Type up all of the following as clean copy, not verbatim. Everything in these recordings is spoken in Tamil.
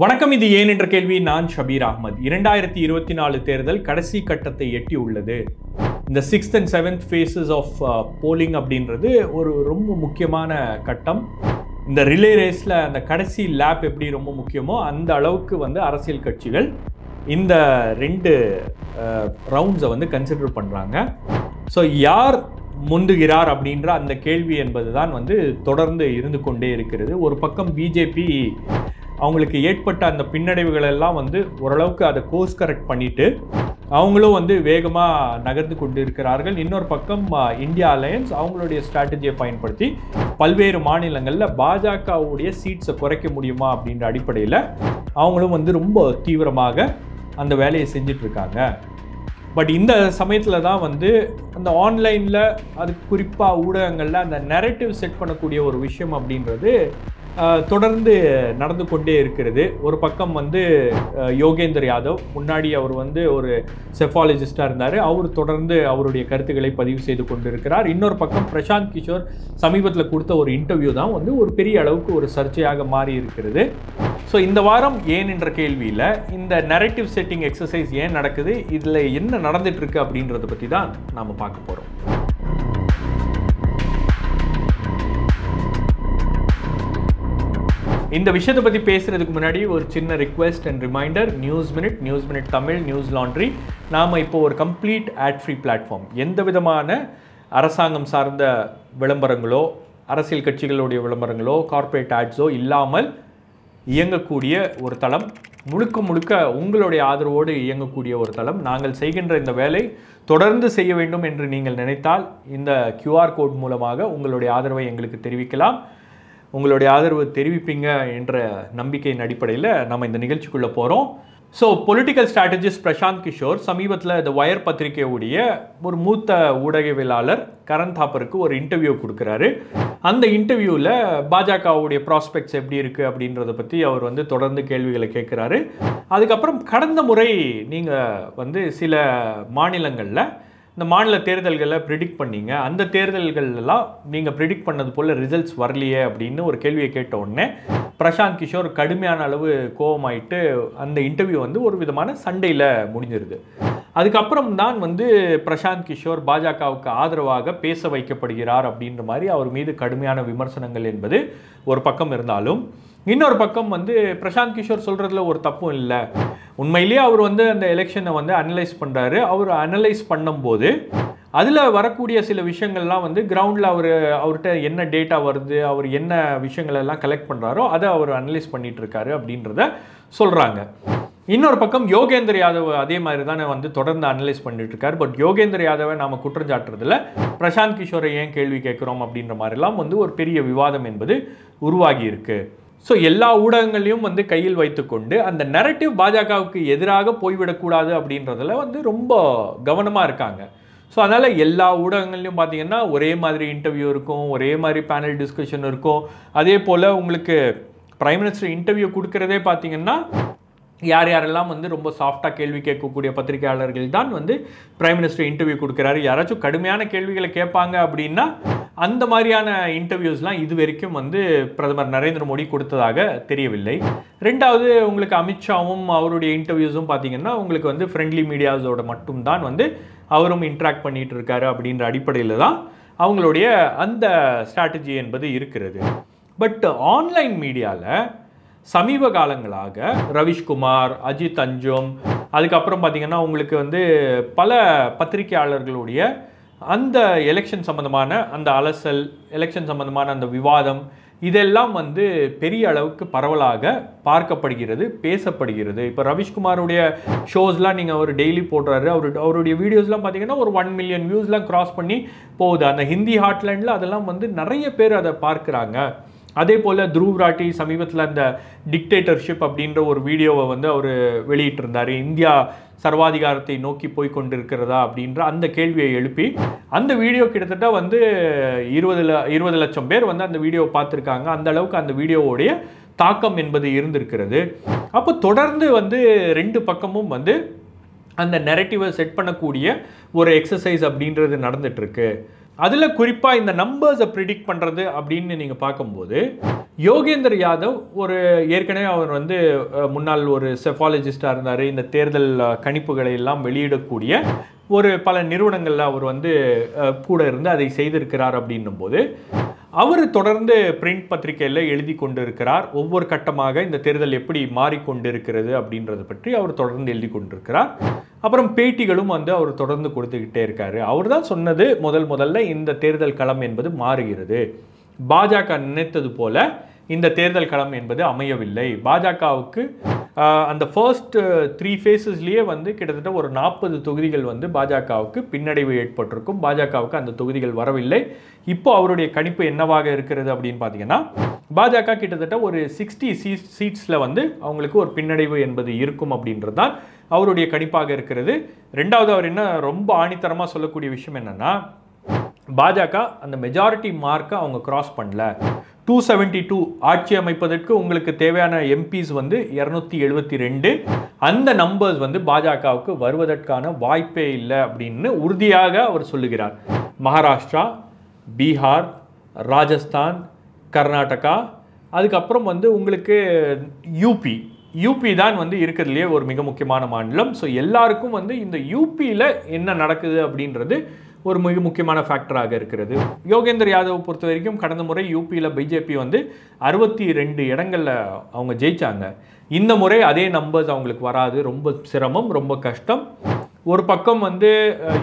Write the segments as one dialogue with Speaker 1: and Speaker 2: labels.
Speaker 1: வணக்கம். இது ஏன் என்ற கேள்வி. நான் ஷபீர் அஹ்மத். 2024 தேர்தல் கடைசி கட்டத்தை எட்டி உள்ளது. இந்த 6th and 7th phases of polling அப்படின்றது ஒரு ரொம்ப முக்கியமான கட்டம். இந்த ரிலே ரேஸில் அந்த கடைசி லேப் எப்படி ரொம்ப முக்கியமோ அந்த அளவுக்கு அரசியல் கட்சிகள் இந்த 2 ரவுண்ட்ஸை கன்சிடர் பண்ணுறாங்க. ஸோ யார் முந்துகிறார் அப்படின்ற அந்த கேள்வி என்பது தான் தொடர்ந்து இருந்து கொண்டே இருக்கிறது. ஒரு பக்கம் பிஜேபி அவங்களுக்கு ஏற்பட்ட அந்த பின்னடைவுகள் எல்லாம் ஓரளவுக்கு அதை கோர்ஸ் கரெக்ட் பண்ணிட்டு அவங்களும் வேகமாக நகர்ந்து கொண்டு இருக்கிறார்கள். இன்னொரு பக்கம் இந்தியா அலையன்ஸ் அவங்களுடைய ஸ்ட்ராட்டஜியை பயன்படுத்தி பல்வேறு மாநிலங்களில் பாஜகவுடைய சீட்ஸை குறைக்க முடியுமா அப்படின்ற அடிப்படையில் அவங்களும் ரொம்ப தீவிரமாக அந்த வேலையை செஞ்சிட்ருக்காங்க. பட் இந்த சமயத்தில் தான் அந்த ஆன்லைனில் அது குறிப்பாக ஊடகங்களில் அந்த நரேட்டிவ் செட் பண்ணக்கூடிய ஒரு விஷயம் அப்படின்றது தொடர்ந்து நடந்து கொண்டே இருக்கிறது. ஒரு பக்கம் யோகேந்தர் யாதவ், முன்னாடி அவர் ஒரு செஃபாலஜிஸ்டாக இருந்தார், அவர் தொடர்ந்து அவருடைய கருத்துக்களை பதிவு செய்து கொண்டிருக்கிறார். இன்னொரு பக்கம் பிரசாந்த் கிஷோர் சமீபத்தில் கொடுத்த ஒரு இன்டர்வியூ தான் ஒரு பெரிய அளவுக்கு ஒரு சர்ச்சையாக மாறி இருக்கிறது. ஸோ இந்த வாரம் ஏன் என்ற கேள்வியில் இந்த நரேட்டிவ் செட்டிங் எக்ஸசைஸ் ஏன் நடக்குது, இதில் என்ன நடந்துகிட்ருக்கு அப்படின்றத பற்றி தான் நாம் பார்க்க போகிறோம். இந்த விஷயத்தை பற்றி பேசுகிறதுக்கு முன்னாடி ஒரு சின்ன request and reminder. News minute Tamil, news laundry நாம் இப்போ ஒரு கம்ப்ளீட் ஆட் ஃப்ரீ பிளாட்ஃபார்ம். எந்த விதமான அரசாங்கம் சார்ந்த விளம்பரங்களோ அரசியல் கட்சிகளுடைய விளம்பரங்களோ கார்ப்பரேட் ஆட்ஸோ இல்லாமல் இயங்கக்கூடிய ஒரு தளம், முழுக்க உங்களுடைய ஆதரவோடு இயங்கக்கூடிய ஒரு தளம். நாங்கள் செய்கின்ற இந்த வேலை தொடர்ந்து செய்ய வேண்டும் என்று நீங்கள் நினைத்தால் இந்த QR கோட் மூலமாக உங்களுடைய ஆதரவை எங்களுக்கு தெரிவிக்கலாம். உங்களுடைய ஆதரவு தெரிவிப்பீங்க என்ற நம்பிக்கையின் அடிப்படையில் நம்ம இந்த நிகழ்ச்சிக்குள்ளே போகிறோம். So political strategist Prashant Kishor சமீபத்தில் இந்த வயர் பத்திரிகையுடைய ஒரு மூத்த ஊடகவியலாளர் கரண் தாப்பருக்கு ஒரு இன்டர்வியூ கொடுக்குறாரு. அந்த இன்டர்வியூவில் பாஜகவுடைய ப்ராஸ்பெக்ட்ஸ் எப்படி இருக்குது அப்படின்றத பற்றி அவர் தொடர்ந்து கேள்விகளை கேட்குறாரு. அதுக்கப்புறம் கடந்த முறை நீங்கள் சில மாநிலங்களில் இந்த மாநில தேர்தல்களை ப்ரிடிக்ட் பண்ணீங்க, அந்த தேர்தல்களெல்லாம் நீங்கள் ப்ரிடிக்ட் பண்ணது போல் ரிசல்ட்ஸ் வரலையே அப்படின்னு ஒரு கேள்வியை கேட்ட உடனே பிரசாந்த் கிஷோர் கடுமையான அளவு கோபமாயிட்டு அந்த இன்டர்வியூ ஒரு விதமான சண்டையில் முடிஞ்சிருது. அதுக்கப்புறம் தான் பிரசாந்த் கிஷோர் பாஜகவுக்கு ஆதரவாக பேச வைக்கப்படுகிறார் அப்படின்ற மாதிரி அவர் மீது கடுமையான விமர்சனங்கள் என்பது ஒரு பக்கம் இருந்தாலும், இன்னொரு பக்கம் பிரசாந்த் கிஷோர் சொல்கிறதுல ஒரு தப்பும் இல்லை. உண்மையிலேயே அவர் அந்த எலெக்ஷனை அனலைஸ் பண்ணுறாரு. அவர் அனலைஸ் பண்ணும்போது அதில் வரக்கூடிய சில விஷயங்கள்லாம் கிரவுண்டில் அவர்கிட்ட என்ன டேட்டா வருது, அவர் என்ன விஷயங்களெல்லாம் கலெக்ட் பண்ணுறாரோ அதை அவர் அனலைஸ் பண்ணிகிட்டு இருக்காரு அப்படின்றத சொல்கிறாங்க. இன்னொரு பக்கம் யோகேந்தர் யாதவ் அதே மாதிரி தானே தொடர்ந்து அனலைஸ் பண்ணிட்டு இருக்காரு. பட் யோகேந்தர் யாதவை நாம் குற்றஞ்சாட்டுறதுல பிரசாந்த் கிஷோரை ஏன் கேள்வி கேட்குறோம் அப்படின்ற மாதிரிலாம் ஒரு பெரிய விவாதம் என்பது உருவாகி இருக்கு. ஸோ எல்லா ஊடகங்களையும் கையில் வைத்துக்கொண்டு அந்த நரேட்டிவ் பாஜகவுக்கு எதிராக போய்விடக்கூடாது அப்படின்றதுல ரொம்ப கவனமாக இருக்காங்க. ஸோ அதனால் எல்லா ஊடகங்கள்லையும் பார்த்தீங்கன்னா ஒரே மாதிரி இன்டர்வியூ இருக்கும், ஒரே மாதிரி பேனல் டிஸ்கஷன் இருக்கும். அதே போல் உங்களுக்கு பிரைம் மினிஸ்டர் இன்டர்வியூ கொடுக்குறதே பார்த்தீங்கன்னா யாரெல்லாம் ரொம்ப சாஃப்டாக கேள்வி கேட்கக்கூடிய பத்திரிகையாளர்கள் தான் பிரைம் மினிஸ்டர் இன்டர்வியூ கொடுக்குறாரு. யாராச்சும் கடுமையான கேள்விகளை கேட்பாங்க அப்படின்னா அந்த மாதிரியான இன்டர்வியூஸ்லாம் இது வரைக்கும் பிரதமர் நரேந்திர மோடி கொடுத்ததாக தெரியவில்லை. ரெண்டாவது உங்களுக்கு அமித்ஷாவும் அவருடைய இன்டர்வியூஸும் பார்த்தீங்கன்னா உங்களுக்கு ஃப்ரெண்ட்லி மீடியாஸோட மட்டும்தான் அவரும் இன்ட்ராக்ட் பண்ணிகிட்டு இருக்காரு அப்படின்ற அடிப்படையில் தான் அவங்களுடைய அந்த ஸ்ட்ராட்டஜி என்பது இருக்கிறது. பட் ஆன்லைன் மீடியாவில் சமீப காலங்களாக ரவிஷ்குமார், அஜித் அஞ்சும், அதுக்கப்புறம் பார்த்திங்கன்னா உங்களுக்கு பல பத்திரிகையாளர்களுடைய அந்த எலெக்ஷன் சம்மந்தமான அந்த அலசல், எலெக்ஷன் சம்மந்தமான அந்த விவாதம் இதெல்லாம் பெரிய அளவுக்கு பரவலாக பார்க்கப்படுகிறது, பேசப்படுகிறது. இப்போ ரவிஷ்குமாருடைய ஷோஸ்லாம் நீங்கள் அவர் டெய்லி போடுறாரு. அவருடைய வீடியோஸ்லாம் பார்த்தீங்கன்னா ஒரு 1 மில்லியன் வியூஸ்லாம் கிராஸ் பண்ணி போகுது. அந்த ஹிந்தி ஹாட்லைனில் அதெல்லாம் நிறைய பேர் அதை பார்க்குறாங்க. அதே போல் த்ருவ் ராட்டி சமீபத்தில் அந்த டிக்டேட்டர்ஷிப் அப்படின்ற ஒரு வீடியோவை அவர் வெளியிட்டிருந்தார். இந்தியா சர்வாதிகாரத்தை நோக்கி போய் கொண்டிருக்கிறதா அப்படின்ற அந்த கேள்வியை எழுப்பி அந்த வீடியோ கிட்டத்தட்ட 20 லட்சம் பேர் அந்த வீடியோவை பார்த்துருக்காங்க. அந்த அளவுக்கு அந்த வீடியோவுடைய தாக்கம் என்பது இருந்திருக்கிறது. அப்போ தொடர்ந்து 2 பக்கமும் அந்த நெரட்டிவை செட் பண்ணக்கூடிய ஒரு எக்ஸசைஸ் அப்படின்றது நடந்துகிட்ருக்கு. அதில் குறிப்பாக இந்த நம்பர்ஸை ப்ரிடிக்ட் பண்ணுறது அப்படின்னு நீங்கள் பார்க்கும்போது யோகேந்தர் யாதவ் ஒரு ஏற்கனவே அவர் வந்து முன்னாள் ஒரு செஃபாலஜிஸ்டாக இருந்தார். இந்த தேர்தல் கணிப்புகளை எல்லாம் வெளியிடக்கூடிய ஒரு பல நிறுவனங்களில் அவர் வந்து கூட இருந்து அதை செய்திருக்கிறார் அப்படின்னும் போது அவர் தொடர்ந்து பிரிண்ட் பத்திரிகையில் எழுதி கொண்டு இருக்கிறார். ஒவ்வொரு கட்டமாக இந்த தேர்தல் எப்படி மாறிக்கொண்டிருக்கிறது அப்படின்றத பற்றி அவர் தொடர்ந்து எழுதி கொண்டிருக்கிறார். அப்புறம் பேட்டிகளும் வந்து அவர் தொடர்ந்து கொடுத்துக்கிட்டே இருக்காரு. அவர் தான் சொன்னது முதல்ல இந்த தேர்தல் களம் என்பது மாறுகிறது. பாஜக நினைத்தது போல இந்த தேர்தல் களம் என்பது அமையவில்லை. பாஜகவுக்கு அந்த ஃபர்ஸ்ட் 3 ஃபேஸஸ்லேயே வந்து கிட்டத்தட்ட ஒரு 40 தொகுதிகள் வந்து பாஜகவுக்கு பின்னடைவு ஏற்பட்டிருக்கும். பாஜகவுக்கு அந்த தொகுதிகள் வரவில்லை. இப்போ அவருடைய கணிப்பு என்னவாக இருக்கிறது அப்படின்னு பார்த்தீங்கன்னா பாஜக கிட்டத்தட்ட ஒரு 60 சீட்ஸில் வந்து அவங்களுக்கு ஒரு பின்னடைவு என்பது இருக்கும் அப்படின்றது தான் அவருடைய கணிப்பாக இருக்கிறது. ரெண்டாவது அவர் என்ன ரொம்ப ஆணித்தரமாக சொல்லக்கூடிய விஷயம் என்னன்னா பாஜக அந்த மெஜாரிட்டி மார்க்கை அவங்க கிராஸ் பண்ணல. 272 ஆட்சி அமைப்பதற்கு உங்களுக்கு தேவையான எம்பிஸ் வந்து 272. அந்த நம்பர்ஸ் வந்து பாஜகவுக்கு வருவதற்கான வாய்ப்பே இல்லை அப்படின்னு உறுதியாக அவர் சொல்லுகிறார். மகாராஷ்டிரா, பீகார், ராஜஸ்தான், கர்நாடகா, அதுக்கப்புறம் வந்து உங்களுக்கு யூபி தான் வந்து இருக்கிறதுலே ஒரு மிக முக்கியமான மாநிலம். ஸோ எல்லாருக்கும் வந்து இந்த யூபியில் என்ன நடக்குது அப்படின்றது ஒரு மிக முக்கியமான ஃபேக்டராக இருக்கிறது. யோகேந்தர் யாதவ் பொறுத்த வரைக்கும் கடந்த முறை யூபியில் பிஜேபி வந்து 62 இடங்களில் அவங்க ஜெயிச்சாங்க. இந்த முறை அதே நம்பர்ஸ் அவங்களுக்கு வராது. ரொம்ப சிரமம், ரொம்ப கஷ்டம். ஒரு பக்கம் வந்து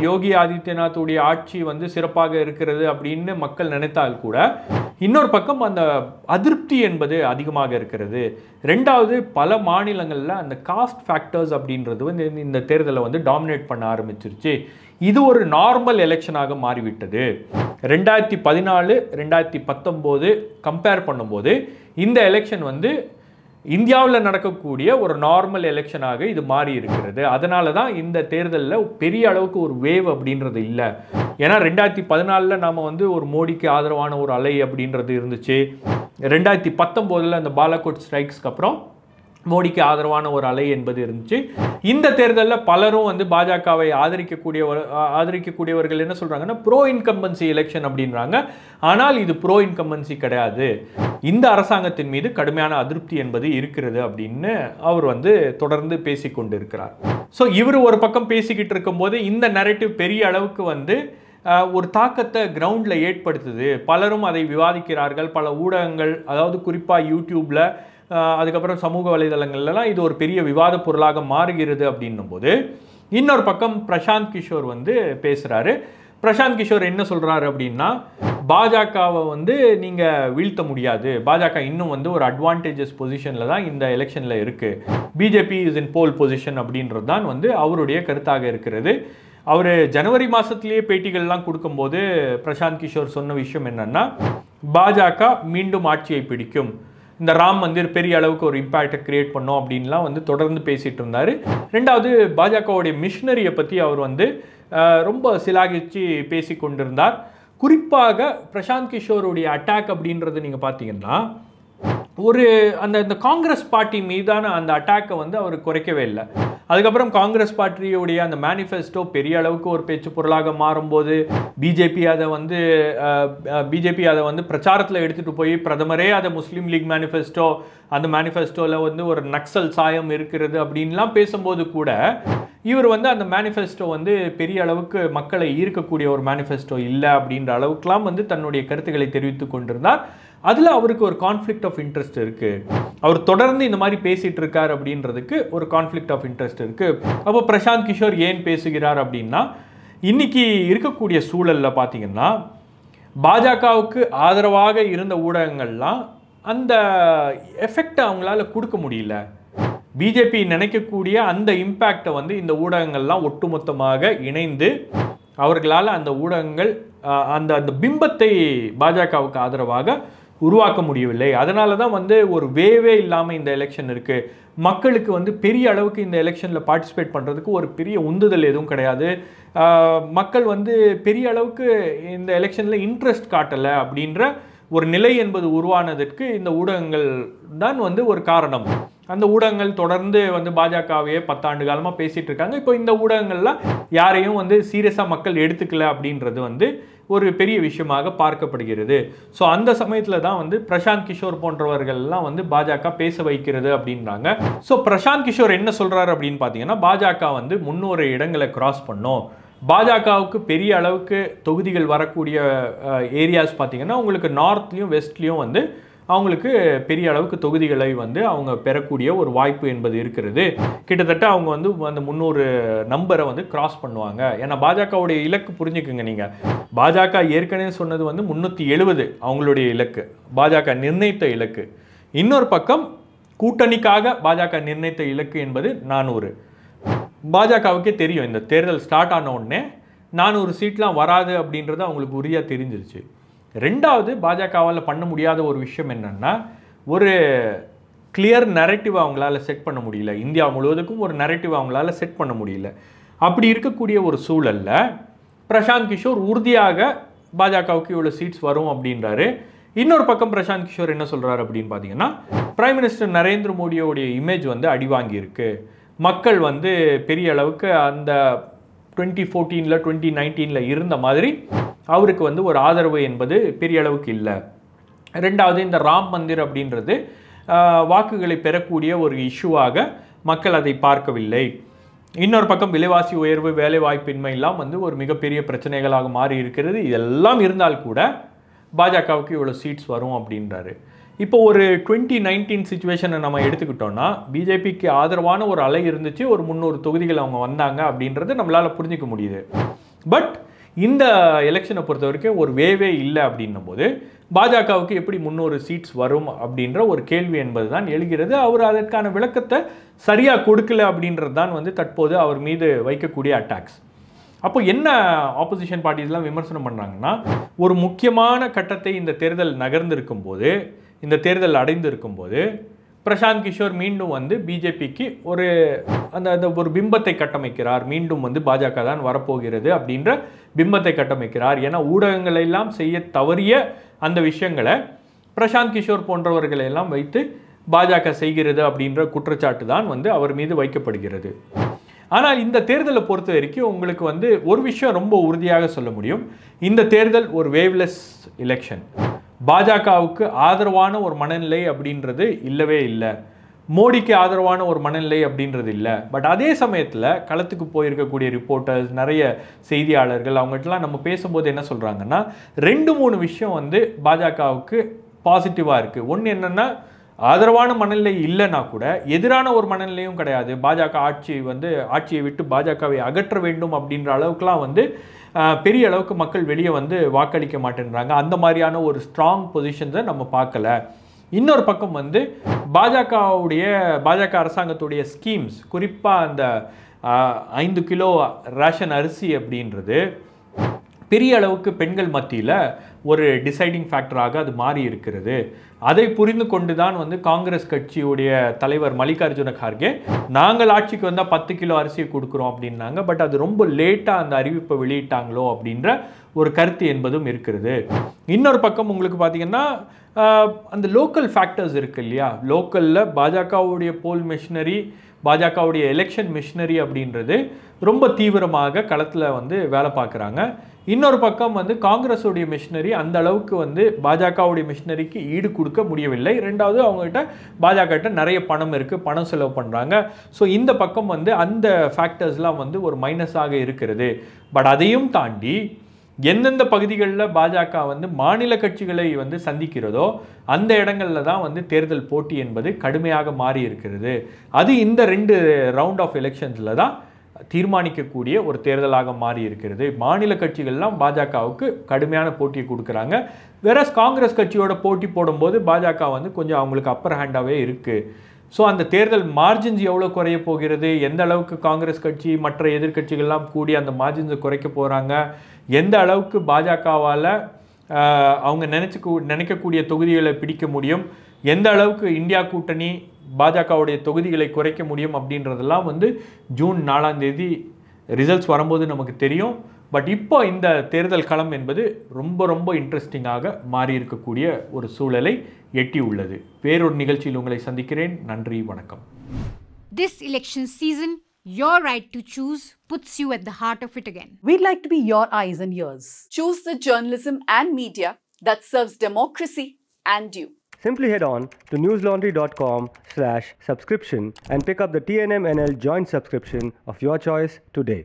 Speaker 1: யோகி ஆதித்யநாத்துடைய ஆட்சி வந்து சிறப்பாக இருக்கிறது அப்படின்னு மக்கள் நினைத்தால் கூட இன்னொரு பக்கம் அந்த அதிருப்தி என்பது அதிகமாக இருக்கிறது. ரெண்டாவது பல மாநிலங்களில் அந்த காஸ்ட் ஃபேக்டர்ஸ் அப்படின்றது வந்து இந்த தேர்தலை வந்து டாமினேட் பண்ண ஆரம்பிச்சிருச்சு. இது ஒரு நார்மல் எலெக்ஷனாக மாறிவிட்டது. 2014 2019 கம்பேர் பண்ணும்போது இந்த எலெக்ஷன் வந்து இந்தியாவில் நடக்கக்கூடிய ஒரு நார்மல் எலெக்ஷனாக இது மாறி இருக்கிறது. அதனால தான் இந்த தேர்தலில் பெரிய அளவுக்கு ஒரு வேவ் அப்படின்றது இல்லை. ஏன்னா 2014 நாம் வந்து ஒரு மோடிக்கு ஆதரவான ஒரு அலை அப்படின்றது இருந்துச்சு. 2019 அந்த பாலாகோட் ஸ்ட்ரைக்ஸ்க்கு அப்புறம் மோடிக்கு ஆதரவான ஒரு அலை என்பது இருந்துச்சு. இந்த தேர்தலில் பலரும் வந்து பாஜகவை ஆதரிக்கக்கூடியவர்கள் என்ன சொல்கிறாங்கன்னா ப்ரோ இன்கம்பன்சி எலெக்ஷன் அப்படின்றாங்க. ஆனால் இது ப்ரோ இன்கம்பன்சி கிடையாது. இந்த அரசாங்கத்தின் மீது கடுமையான அதிருப்தி என்பது இருக்கிறது அப்படின்னு அவர் வந்து தொடர்ந்து பேசிக்கொண்டு இருக்கிறார். ஸோ இவர் ஒரு பக்கம் பேசிக்கிட்டு இருக்கும்போது இந்த நரேட்டிவ் பெரிய அளவுக்கு வந்து ஒரு தாக்கத்தை கிரவுண்டில் ஏற்படுத்துது. பலரும் அதை விவாதிக்கிறார்கள். பல ஊடகங்கள், அதாவது குறிப்பாக யூடியூப்பில், அதுக்கப்புறம் சமூக வலைதளங்கள்லாம் இது ஒரு பெரிய விவாத பொருளாக மாறுகிறது அப்படின்னும் போது இன்னொரு பக்கம் பிரசாந்த் கிஷோர் வந்து பேசுகிறாரு. பிரசாந்த் கிஷோர் என்ன சொல்கிறாரு அப்படின்னா பாஜகவை வந்து நீங்கள் வீழ்த்த முடியாது. பாஜக இன்னும் வந்து ஒரு அட்வான்டேஜஸ் பொசிஷனில் தான் இந்த எலெக்ஷனில் இருக்குது. BJP is in pole position அப்படின்றது தான் வந்து அவருடைய கருத்தாக இருக்கிறது. அவர் ஜனவரி மாதத்துலேயே பேட்டிகள்லாம் கொடுக்கும்போது பிரசாந்த் கிஷோர் சொன்ன விஷயம் என்னென்னா பாஜக மீண்டும் ஆட்சியை பிடிக்கும், இந்த ராம் மந்திர் பெரிய அளவுக்கு ஒரு இம்பேக்டை கிரியேட் பண்ணோம் அப்படின்லாம் வந்து தொடர்ந்து பேசிகிட்டு இருந்தார். ரெண்டாவது பாஜகவுடைய மிஷினரியை பற்றி அவர் வந்து ரொம்ப சிலாகிச்சு பேசி கொண்டிருந்தார். குறிப்பாக பிரசாந்த் கிஷோருடைய அட்டாக் அப்படின்றது நீங்கள் பார்த்தீங்கன்னா ஒரு அந்த காங்கிரஸ் பார்ட்டி மீதான அந்த அட்டாக்கை வந்து அவர் குறைக்கவே இல்லை. அதுக்கப்புறம் காங்கிரஸ் பார்ட்டியுடைய அந்த மேனிஃபெஸ்டோ பெரிய அளவுக்கு ஒரு பேச்சு பொருளாக மாறும்போது பிஜேபி அதை வந்து பிரச்சாரத்தில் எடுத்துகிட்டு போய் பிரதமரே அதை முஸ்லீம் லீக் மேனிஃபெஸ்டோ, அந்த மேனிஃபெஸ்டோவில் வந்து ஒரு நக்சல் சாயம் இருக்கிறது அப்படின்லாம் பேசும்போது கூட இவர் வந்து அந்த மேனிஃபெஸ்டோ வந்து பெரிய அளவுக்கு மக்களை ஈர்க்கக்கூடிய ஒரு மேனிஃபெஸ்டோ இல்லை அப்படின்ற அளவுக்குலாம் வந்து தன்னுடைய கருத்துக்களை தெரிவித்து கொண்டிருந்தார். அதில் அவருக்கு ஒரு கான்ஃப்ளிக்ட் ஆஃப் இன்ட்ரெஸ்ட் இருக்குது. அவர் தொடர்ந்து இந்த மாதிரி பேசிகிட்டு இருக்கார் அப்படின்றதுக்கு ஒரு கான்ஃப்ளிக்ட் ஆஃப் இன்ட்ரெஸ்ட் இருக்குது. அப்போ பிரசாந்த் கிஷோர் ஏன் பேசுகிறார் அப்படின்னா இன்னைக்கு இருக்கக்கூடிய சூழலில் பார்த்தீங்கன்னா பாஜகவுக்கு ஆதரவாக இருந்த ஊடகங்கள்லாம் அந்த எஃபெக்டை அவங்களால கொடுக்க முடியல. பிஜேபி நினைக்கக்கூடிய அந்த இம்பேக்டை வந்து இந்த ஊடகங்கள்லாம் ஒட்டுமொத்தமாக இணைந்து அவர்களால் அந்த ஊடகங்கள் அந்த பிம்பத்தை பாஜகவுக்கு ஆதரவாக உருவாக்க முடியவில்லை. அதனால தான் வந்து ஒரு வேவே இல்லாமல் இந்த எலெக்ஷன் இருக்குது. மக்களுக்கு வந்து பெரிய அளவுக்கு இந்த எலெக்ஷனில் பார்ட்டிசிபேட் பண்ணுறதுக்கு ஒரு பெரிய உந்துதல் எதுவும் கிடையாது. மக்கள் வந்து பெரிய அளவுக்கு இந்த எலெக்ஷனில் இன்ட்ரெஸ்ட் காட்டலை அப்படின்ற ஒரு நிலை என்பது உருவானதற்கு இந்த ஊடகங்கள் தான் வந்து ஒரு காரணம். அந்த ஊடகங்கள் தொடர்ந்து வந்து பாஜகவையே 10 ஆண்டு காலமாக பேசிகிட்டு இருக்காங்க. இப்போ இந்த ஊடகங்கள்லாம் யாரையும் வந்து சீரியஸாக மக்கள் எடுத்துக்கல அப்படின்றது வந்து ஒரு பெரிய விஷயமாக பார்க்கப்படுகிறது. ஸோ அந்த சமயத்தில் தான் வந்து பிரசாந்த் கிஷோர் போன்றவர்கள்லாம் வந்து பாஜக பேச வைக்கிறது அப்படின்றாங்க. ஸோ பிரசாந்த் கிஷோர் என்ன சொல்கிறாரு அப்படின்னு பார்த்தீங்கன்னா, பாஜக வந்து 300 இடங்களை கிராஸ் பண்ணோம். பாஜகவுக்கு பெரிய அளவுக்கு தொகுதிகள் வரக்கூடிய ஏரியாஸ் பார்த்தீங்கன்னா உங்களுக்கு நார்த்லேயும் வெஸ்ட்லேயும் வந்து அவங்களுக்கு பெரிய அளவுக்கு தொகுதிகளை வந்து அவங்க பெறக்கூடிய ஒரு வாய்ப்பு என்பது இருக்கிறது. கிட்டத்தட்ட அவங்க வந்து அந்த 300 நம்பரை வந்து கிராஸ் பண்ணுவாங்க. ஏன்னா பாஜகவுடைய இலக்கு புரிஞ்சுக்குங்க. நீங்கள் பாஜக ஏற்கனவே சொன்னது வந்து 370 அவங்களுடைய இலக்கு, பாஜக நிர்ணயித்த இலக்கு. இன்னொரு பக்கம் கூட்டணிக்காக பாஜக நிர்ணயித்த இலக்கு என்பது 400. பாஜகவுக்கே தெரியும் இந்த தேர்தல் ஸ்டார்ட் ஆன உடனே 400 சீட்லாம் வராது அப்படின்றது அவங்களுக்கு உறுதியாக தெரிஞ்சிருச்சு. ரெண்டாவது, பாஜகவால் பண்ண முடியாத ஒரு விஷயம் என்னன்னா, ஒரு கிளியர் நரேட்டிவ் அவங்களால செட் பண்ண முடியல. இந்தியா முழுவதுக்கும் ஒரு நரேட்டிவ் அவங்களால செட் பண்ண முடியல. அப்படி இருக்கக்கூடிய ஒரு சூழல்ல பிரசாந்த் கிஷோர் உறுதியாக பாஜகவுக்கு இவ்வளோ சீட்ஸ் வரும் அப்படின்றாரு. இன்னொரு பக்கம் பிரசாந்த் கிஷோர் என்ன சொல்றாரு அப்படின்னு பார்த்தீங்கன்னா, பிரைம் மினிஸ்டர் நரேந்திர மோடியோடைய இமேஜ் வந்து அடி வாங்கியிருக்கு. மக்கள் வந்து பெரிய அளவுக்கு அந்த 2014 2019 இருந்த மாதிரி அவருக்கு வந்து ஒரு ஆதரவு என்பது பெரிய அளவுக்கு இல்லை. ரெண்டாவது, இந்த ராம் மந்திர் அப்படின்றது வாக்குகளை பெறக்கூடிய ஒரு இஷ்யூவாக மக்கள் அதை பார்க்கவில்லை. இன்னொரு பக்கம் விலைவாசி உயர்வு, வேலை வாய்ப்பின்மை எல்லாம் வந்து ஒரு மிகப்பெரிய பிரச்சனைகளாக மாறி இருக்கிறது. இதெல்லாம் இருந்தால் கூட பாஜகவுக்கு இவ்வளோ சீட்ஸ் வரும் அப்படின்றாரு. இப்போ ஒரு 2019 சிச்சுவேஷனை நம்ம எடுத்துக்கிட்டோம்னா, பிஜேபிக்கு ஆதரவான ஒரு அலை இருந்துச்சு, ஒரு 300 தொகுதிகள் அவங்க வந்தாங்க அப்படின்றது நம்மளால் புரிஞ்சிக்க முடியுது. பட் இந்த எலெக்ஷனை பொறுத்த வரைக்கும் ஒரு வேவே இல்லை அப்படின்னும் போது பாஜகவுக்கு எப்படி 300 சீட்ஸ் வரும் அப்படின்ற ஒரு கேள்வி என்பது தான் எழுகிறது. அவர் அதற்கான விளக்கத்தை சரியாக கொடுக்கல அப்படின்றது தான் வந்து தற்போது அவர் மீது வைக்கக்கூடிய அட்டாக்ஸ். அப்போ என்ன ஆப்போசிஷன் பார்ட்டிஸ்லாம் விமர்சனம் பண்ணுறாங்கன்னா, ஒரு முக்கியமான கட்டத்தை இந்த தேர்தல் நகர்ந்திருக்கும் போது, இந்த தேர்தல் அடைந்திருக்கும் போது பிரசாந்த் கிஷோர் மீண்டும் வந்து பிஜேபிக்கு ஒரு அந்த ஒரு பிம்பத்தை கட்டமைக்கிறார். மீண்டும் வந்து பாஜக தான் வரப்போகிறது அப்படின்ற பிம்பத்தை கட்டமைக்கிறார். ஏன்னா ஊடகங்களை எல்லாம் செய்ய தவறிய அந்த விஷயங்களை பிரசாந்த் கிஷோர் போன்றவர்களை எல்லாம் வைத்து பாஜக செய்கிறது அப்படின்ற குற்றச்சாட்டு தான் வந்து அவர் மீது வைக்கப்படுகிறது. ஆனால் இந்த தேர்தலை பொறுத்த வரைக்கும் உங்களுக்கு வந்து ஒரு விஷயம் ரொம்ப உறுதியாக சொல்ல முடியும். இந்த தேர்தல் ஒரு வேவ்லெஸ் எலெக்ஷன். பாஜகவுக்கு ஆதரவான ஒரு மனநிலை அப்படின்றது இல்லவே இல்லை. மோடிக்கு ஆதரவான ஒரு மனநிலை அப்படின்றது இல்லை. பட் அதே சமயத்தில் களத்துக்கு போயிருக்கக்கூடிய ரிப்போர்ட்டர்ஸ், நிறைய செய்தியாளர்கள், அவங்ககிட்டலாம் நம்ம பேசும்போது என்ன சொல்கிறாங்கன்னா, 2-3 விஷயம் வந்து பாஜகவுக்கு பாசிட்டிவாக இருக்குது. ஒன்று என்னென்னா, ஆதரவான மனநிலை இல்லைன்னா கூட எதிரான ஒரு மனநிலையும் கிடையாது. பாஜக ஆட்சியை விட்டு பாஜகவை அகற்ற வேண்டும் அப்படின்ற அளவுக்குலாம் வந்து பெரிய அளவுக்கு மக்கள் வெளியே வந்து வாக்களிக்க மாட்டேன்றாங்க. அந்த மாதிரியான ஒரு ஸ்ட்ராங் பொசிஷன்ஸை நம்ம பார்க்கல. இன்னொரு பக்கம் வந்து பாஜக அரசாங்கத்துடைய ஸ்கீம்ஸ், குறிப்பாக அந்த 5 கிலோ ரேஷன் அரிசி அப்படின்றது பெரிய அளவுக்கு பெண்கள் மத்தியில் ஒரு டிசைடிங் ஃபேக்டராக அது மாறி இருக்கிறது. அதை புரிந்து கொண்டு தான் வந்து காங்கிரஸ் கட்சியுடைய தலைவர் மல்லிகார்ஜுன கார்கே நாங்கள் ஆட்சிக்கு வந்தால் 10 கிலோ அரிசியை கொடுக்குறோம் அப்படின்னாங்க. பட் அது ரொம்ப லேட்டாக அந்த அறிவிப்பை வெளியிட்டாங்களோ அப்படின்ற ஒரு கருத்து என்பதும் இருக்கிறது. இன்னொரு பக்கம் உங்களுக்கு பார்த்தீங்கன்னா அந்த லோக்கல் ஃபேக்டர்ஸ் இருக்கு இல்லையா, லோக்கலில் பாஜகவுடைய போல் மிஷினரி, பாஜகவுடைய எலெக்ஷன் மிஷினரி அப்படின்றது ரொம்ப தீவிரமாக களத்தில் வந்து வேலை பார்க்குறாங்க. இன்னொரு பக்கம் வந்து காங்கிரஸுடைய மிஷினரி அந்த அளவுக்கு வந்து பாஜகவுடைய மிஷினரிக்கு ஈடு கொடுக்க முடியவில்லை. ரெண்டாவது, அவங்ககிட்ட பாஜக நிறைய பணம் இருக்குது, பணம் செலவு பண்ணுறாங்க. ஸோ இந்த பக்கம் வந்து அந்த ஃபேக்டர்ஸ்லாம் வந்து ஒரு மைனஸாக இருக்கிறது. பட் அதையும் தாண்டி எந்தெந்த பகுதிகளில் பாஜக வந்து மாநில கட்சிகளை வந்து சந்திக்கிறதோ அந்த இடங்களில் தான் வந்து தேர்தல் போட்டி என்பது கடுமையாக மாறி இருக்கிறது. அது இந்த 2 ரவுண்ட் ஆஃப் எலெக்ஷன்ஸில் தான் தீர்மானிக்கக்கூடிய ஒரு தேர்தலாக மாறி இருக்கிறது. மாநில கட்சிகள்லாம் பாஜகவுக்கு கடுமையான போட்டியை கொடுக்குறாங்க. வேற காங்கிரஸ் கட்சியோட போட்டி போடும்போது பாஜக வந்து கொஞ்சம் அவங்களுக்கு அப்பர் ஹேண்டாகவே இருக்குது. ஸோ அந்த தேர்தல் மார்ஜின்ஸ் எவ்வளோ குறைய போகிறது, எந்த அளவுக்கு காங்கிரஸ் கட்சி மற்ற எதிர்கட்சிகள்லாம் கூடி அந்த மார்ஜின்ஸை குறைக்க போகிறாங்க, எந்த அளவுக்கு பாஜகவால் அவங்க நினைக்கக்கூடிய தொகுதிகளை பிடிக்க முடியும், எந்த அளவுக்கு இந்தியா கூட்டணி பாஜகவுடைய தொகுதிகளை குறைக்க முடியும் அப்படின்றதெல்லாம் வந்து ஜூன் 4ஆம் தேதி ரிசல்ட்ஸ் வரும்போது நமக்கு தெரியும். பட் இப்போ இந்த தேர்தல் களம் என்பது ரொம்ப ரொம்ப இன்ட்ரெஸ்டிங்காக மாறி இருக்கக்கூடிய ஒரு சூழலை எட்டியுள்ளது. வேறொரு நிகழ்ச்சியில் உங்களை சந்திக்கிறேன். நன்றி, வணக்கம்.
Speaker 2: This election season, your right to choose puts you at the heart of it again.
Speaker 3: We'd like to be your eyes and ears.
Speaker 4: Choose the journalism and media that serves democracy and you.
Speaker 5: Simply head on to newslaundry.com/subscription and pick up the TNMNL joint subscription of your choice today.